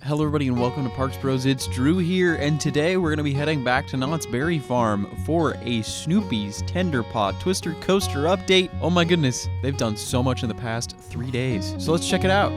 Hello everybody and welcome to Parks Bros. It's Drew here, and today we're going to be heading back to Knott's Berry Farm for a Snoopy's Tenderpaw Twister Coaster update. Oh my goodness, they've done so much in the past 3 days. So let's check it out.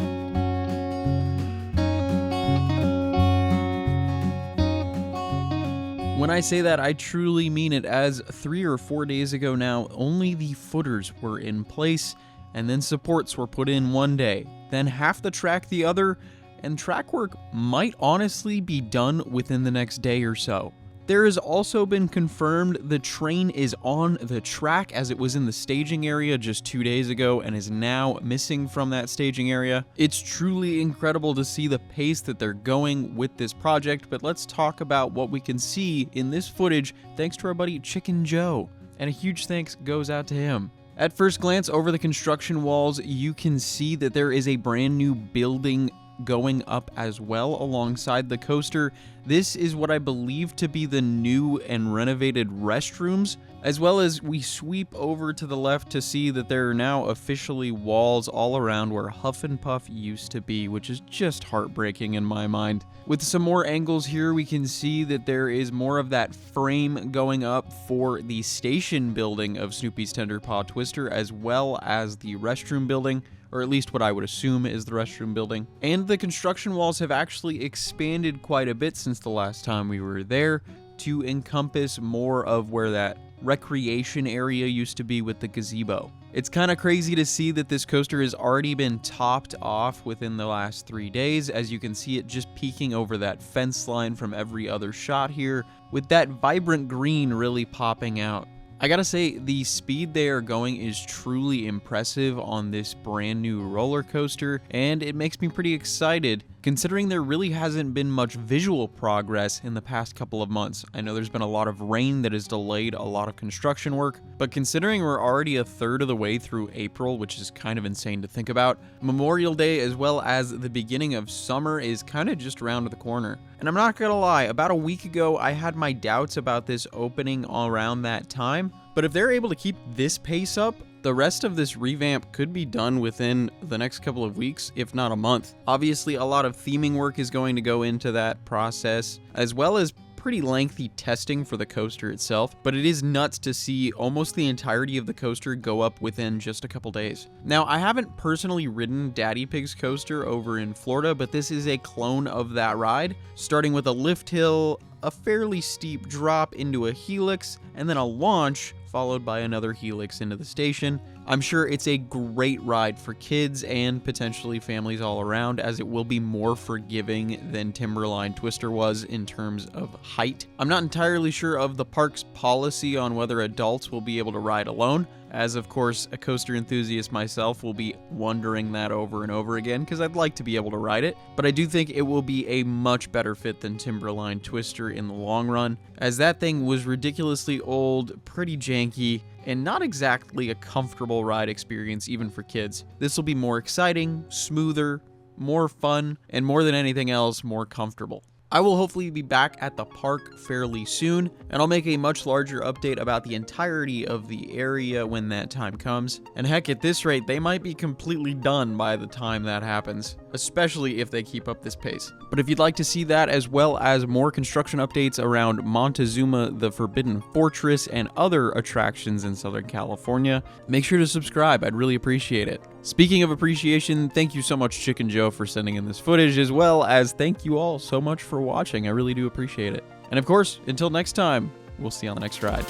When I say that, I truly mean it, as 3 or 4 days ago now, only the footers were in place, and then supports were put in one day, then half the track the other, and track work might honestly be done within the next day or so. There has also been confirmed the train is on the track, as it was in the staging area just 2 days ago and is now missing from that staging area. It's truly incredible to see the pace that they're going with this project, but let's talk about what we can see in this footage thanks to our buddy Chicken Joe, and a huge thanks goes out to him. At first glance over the construction walls, you can see that there is a brand new building going up as well alongside the coaster. This is what I believe to be the new and renovated restrooms, as well as we sweep over to the left to see that there are now officially walls all around where Huff and Puff used to be, which is just heartbreaking in my mind. With some more angles here, we can see that there is more of that frame going up for the station building of Snoopy's Tenderpaw Twister, as well as the restroom building, or at least what I would assume is the restroom building. And the construction walls have actually expanded quite a bit since the last time we were there to encompass more of where that recreation area used to be with the gazebo. It's kind of crazy to see that this coaster has already been topped off within the last 3 days, as you can see it just peeking over that fence line from every other shot here, with that vibrant green really popping out. I gotta say, the speed they are going is truly impressive on this brand new roller coaster, and it makes me pretty excited considering there really hasn't been much visual progress in the past couple of months. I know there's been a lot of rain that has delayed a lot of construction work, but considering we're already a third of the way through April, which is kind of insane to think about, Memorial Day as well as the beginning of summer is kind of just around the corner. And I'm not gonna lie, about a week ago I had my doubts about this opening around that time, but if they're able to keep this pace up, the rest of this revamp could be done within the next couple of weeks, if not a month. Obviously, a lot of theming work is going to go into that process, as well as pretty lengthy testing for the coaster itself, but it is nuts to see almost the entirety of the coaster go up within just a couple days. Now, I haven't personally ridden Daddy Pig's coaster over in Florida, but this is a clone of that ride, starting with a lift hill, a fairly steep drop into a helix, and then a launch followed by another helix into the station. I'm sure it's a great ride for kids and potentially families all around, as it will be more forgiving than Timberline Twister was in terms of height. I'm not entirely sure of the park's policy on whether adults will be able to ride alone, as of course a coaster enthusiast myself will be wondering that over and over again because I'd like to be able to ride it, but I do think it will be a much better fit than Timberline Twister in the long run, as that thing was ridiculously old, pretty janky, and not exactly a comfortable ride experience even for kids. This will be more exciting, smoother, more fun, and more than anything else, more comfortable. I will hopefully be back at the park fairly soon, and I'll make a much larger update about the entirety of the area when that time comes. And heck, at this rate, they might be completely done by the time that happens, especially if they keep up this pace. But if you'd like to see that, as well as more construction updates around Montezuma, the Forbidden Fortress, and other attractions in Southern California, make sure to subscribe. I'd really appreciate it. Speaking of appreciation, thank you so much, Chicken Joe, for sending in this footage, as well as thank you all so much for watching. I really do appreciate it. And of course, until next time, we'll see you on the next ride.